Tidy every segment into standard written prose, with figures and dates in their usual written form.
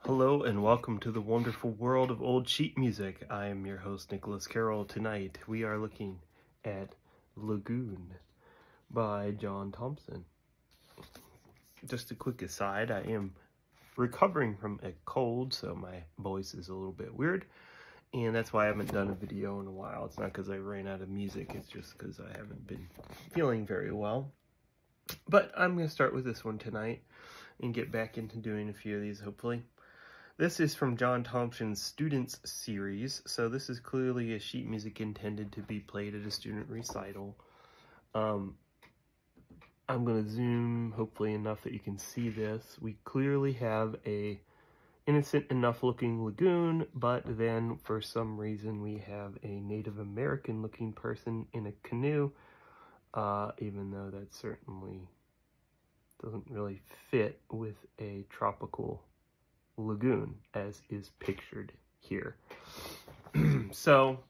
Hello and welcome to the wonderful world of old sheet music. I am your host, Nicholas Carroll. Tonight we are looking at Lagoon by John Thompson. Just a quick aside, I am recovering from a cold, so my voice is a little bit weird, and that's why I haven't done a video in a while. It's not because I ran out of music, it's just because I haven't been feeling very well. But I'm going to start with this one tonight and get back into doing a few of these, hopefully. This is from John Thompson's Students series, so this is clearly a sheet music intended to be played at a student recital. I'm going to zoom, hopefully enough that you can see this. We clearly have a innocent enough looking lagoon, but then for some reason we have a Native American looking person in a canoe, even though that certainly doesn't really fit with a tropical lagoon as is pictured here. So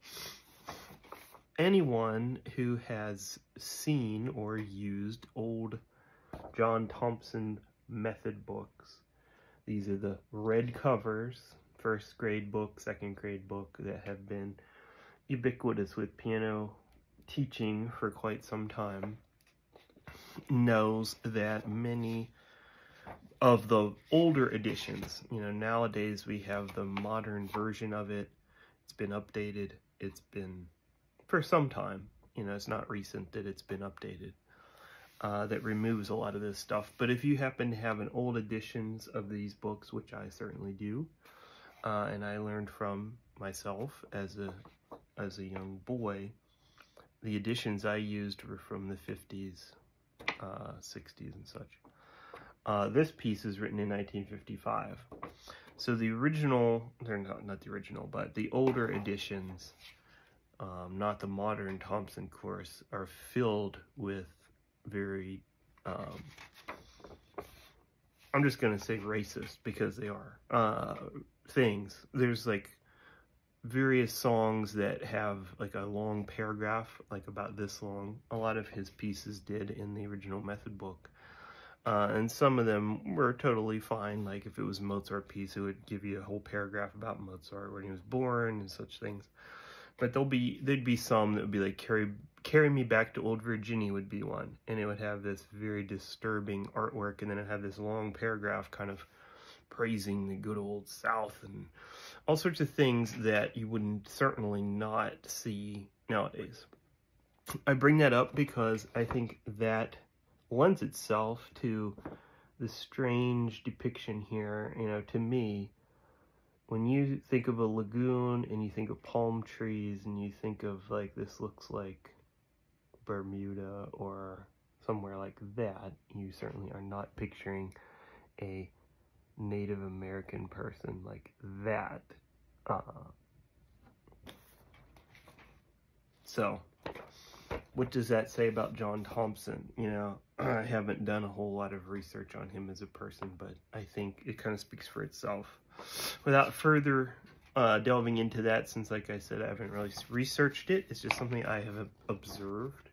anyone who has seen or used old John Thompson method books, these are the red covers, first grade book, second grade book, that have been ubiquitous with piano teaching for quite some time, knows that many of the older editions, nowadays we have the modern version of it. It's been updated. It's been for some time, it's not recent that it's been updated. That removes a lot of this stuff. But if you happen to have an old editions of these books, which I certainly do, and I learned from myself as a young boy, the editions I used were from the 50s, 60s and such. This piece is written in 1955. So the original, they're not the original, but the older editions, not the modern Thompson course, are filled with very, I'm just going to say racist because they are, things. There's like various songs that have like a long paragraph, like about this long. A lot of his pieces did in the original method book. And some of them were totally fine. Like if it was a Mozart piece, it would give you a whole paragraph about Mozart, when he was born and such things. But there'd be some that would be like Carry Me Back to Old Virginia would be one. And it would have this very disturbing artwork, and then it'd have this long paragraph kind of praising the good old South and all sorts of things that you wouldn't certainly not see nowadays. I bring that up because I think that lends itself to the strange depiction here. To me, when you think of a lagoon and you think of palm trees and you think of like, this looks like Bermuda or somewhere like that, you certainly are not picturing a Native American person like that. So what does that say about John Thompson? I haven't done a whole lot of research on him as a person, but I think it kind of speaks for itself. Without further delving into that, since like I said, I haven't really researched it, it's just something I have observed.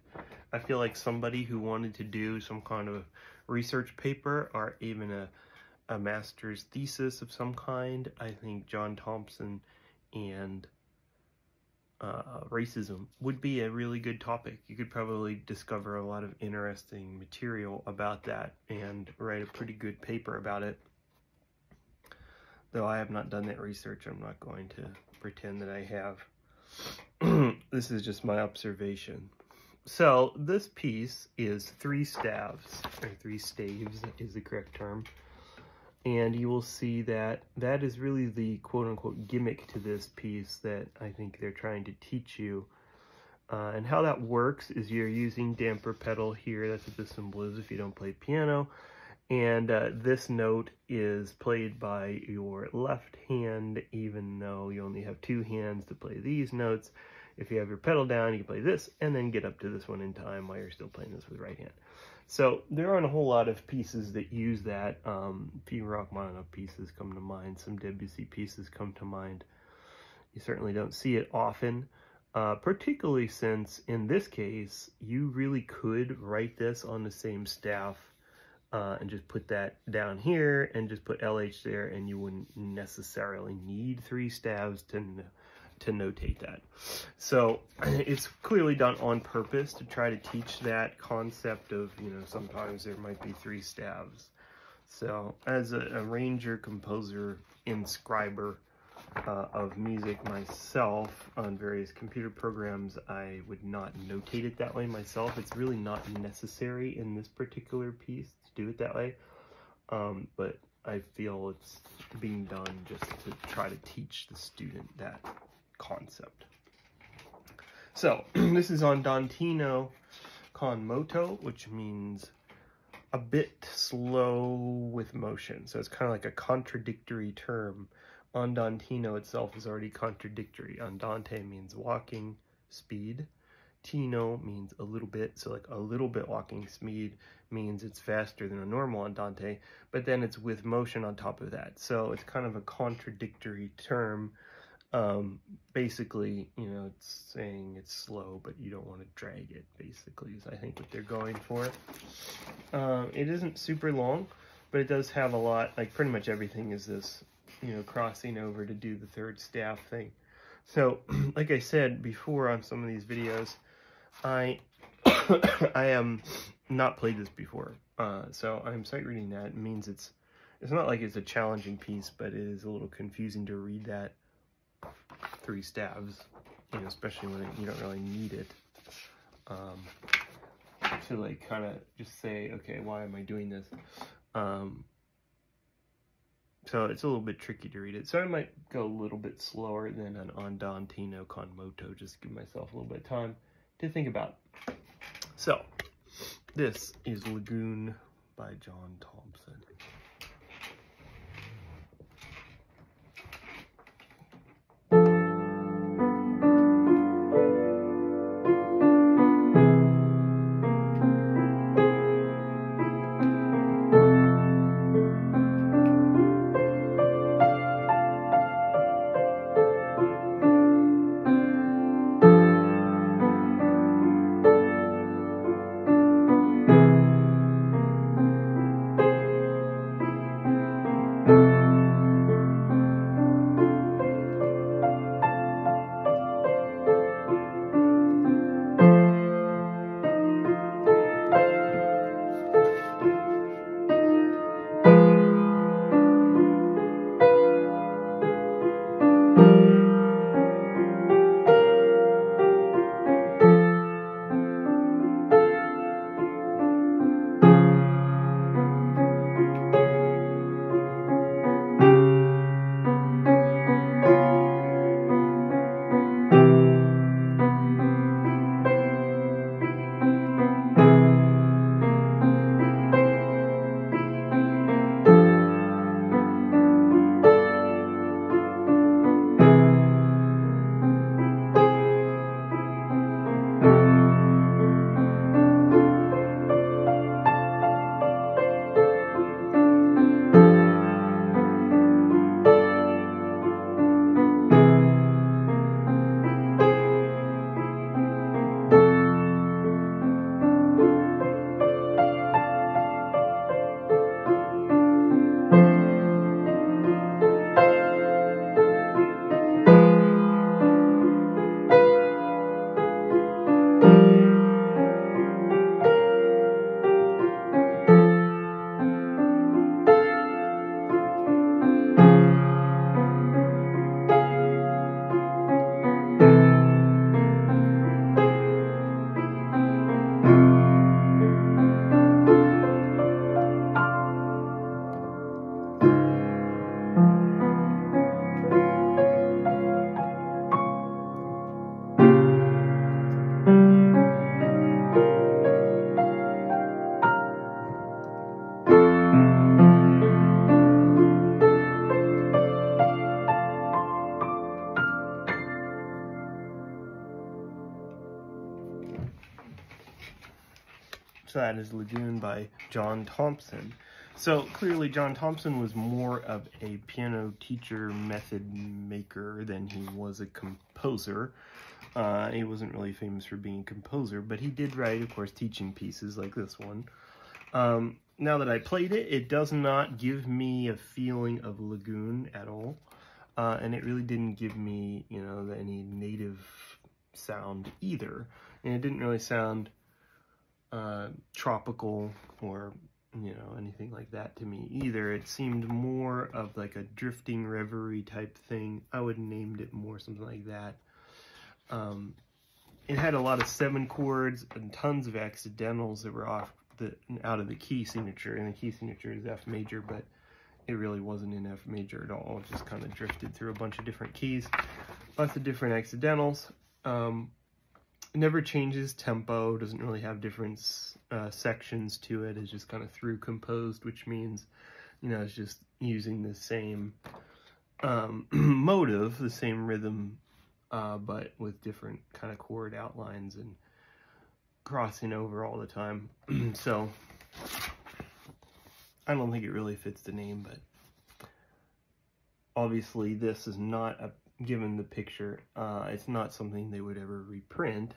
I feel like somebody who wanted to do some kind of research paper or even a master's thesis of some kind, I think John Thompson and racism would be a really good topic. You could probably discover a lot of interesting material about that and write a pretty good paper about it. Though I have not done that research, I'm not going to pretend that I have. This is just my observation. So this piece is 3 staves, or 3 staves is the correct term. And you will see that that is really the quote-unquote gimmick to this piece that I think they're trying to teach you. And how that works is you're using damper pedal here. That's what this symbol is if you don't play piano. And this note is played by your left hand, even though you only have 2 hands to play these notes. If you have your pedal down, you can play this and then get up to this one in time while you're still playing this with the right hand. So there aren't a whole lot of pieces that use that. Few Rachmaninoff pieces come to mind. Some Debussy pieces come to mind. You certainly don't see it often, particularly since in this case, you really could write this on the same staff and just put that down here and just put LH there, and you wouldn't necessarily need 3 staves to notate that. So it's clearly done on purpose to try to teach that concept of, you know, sometimes there might be 3 staves. So as a arranger, composer, inscriber of music myself on various computer programs, I would not notate it that way myself. It's really not necessary in this particular piece to do it that way, but I feel it's being done just to try to teach the student that concept. So this is andantino con moto, which means a bit slow with motion. So it's kind of like a contradictory term. Andantino itself is already contradictory. Andante means walking speed. Tino means a little bit. So like a little bit walking speed means it's faster than a normal andante, but then it's with motion on top of that. So it's kind of a contradictory term. Basically, you know, it's saying it's slow, but you don't want to drag it, basically, is I think what they're going for. It isn't super long, but it does have a lot, like pretty much everything is this, you know, crossing over to do the 3rd staff thing. So, like I said before on some of these videos, I am not played this before. So I'm sight reading that. It means it's not like it's a challenging piece, but it is a little confusing to read that 3 staves, you know, especially when you don't really need it, to like kind of just say, okay, why am I doing this? So it's a little bit tricky to read it. So I might go a little bit slower than an andantino con moto, just give myself a little bit of time to think about it. So this is Lagoon by John Thompson. So that is Lagoon by John Thompson. So clearly John Thompson was more of a piano teacher, method maker than he was a composer. He wasn't really famous for being a composer, but he did write, of course, teaching pieces like this one. now that I played it, it does not give me a feeling of Lagoon at all. And it really didn't give me, you know, any native sound either. And it didn't really sound tropical or, you know, anything like that to me either. It seemed more of like a drifting reverie type thing. I would have named it more something like that. It had a lot of 7 chords and tons of accidentals that were out of the key signature, and the key signature is F major, but it really wasn't in F major at all. It just kind of drifted through a bunch of different keys, lots of different accidentals. It never changes tempo, doesn't really have different sections to it. It's just kind of through composed, which means, you know, it's just using the same motive, the same rhythm, but with different kind of chord outlines and crossing over all the time. So I don't think it really fits the name, but obviously this is not given the picture, it's not something they would ever reprint.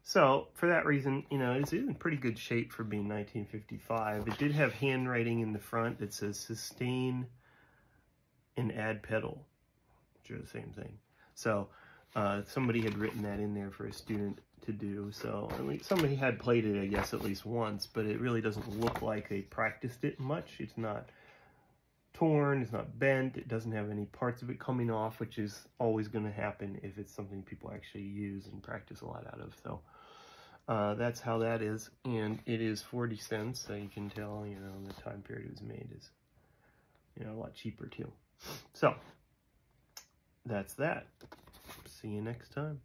So for that reason, you know, it's in pretty good shape for being 1955. It did have handwriting in the front that says sustain and add pedal, which are the same thing. So somebody had written that in there for a student to do. So at least somebody had played it, I guess, at least once, but it really doesn't look like they practiced it much. It's not torn, it's not bent, it doesn't have any parts of it coming off, which is always going to happen if it's something people actually use and practice a lot out of. So that's how that is, and it is 40 cents, so you can tell, you know, the time period it was made is, you know, a lot cheaper too. So that's that. See you next time.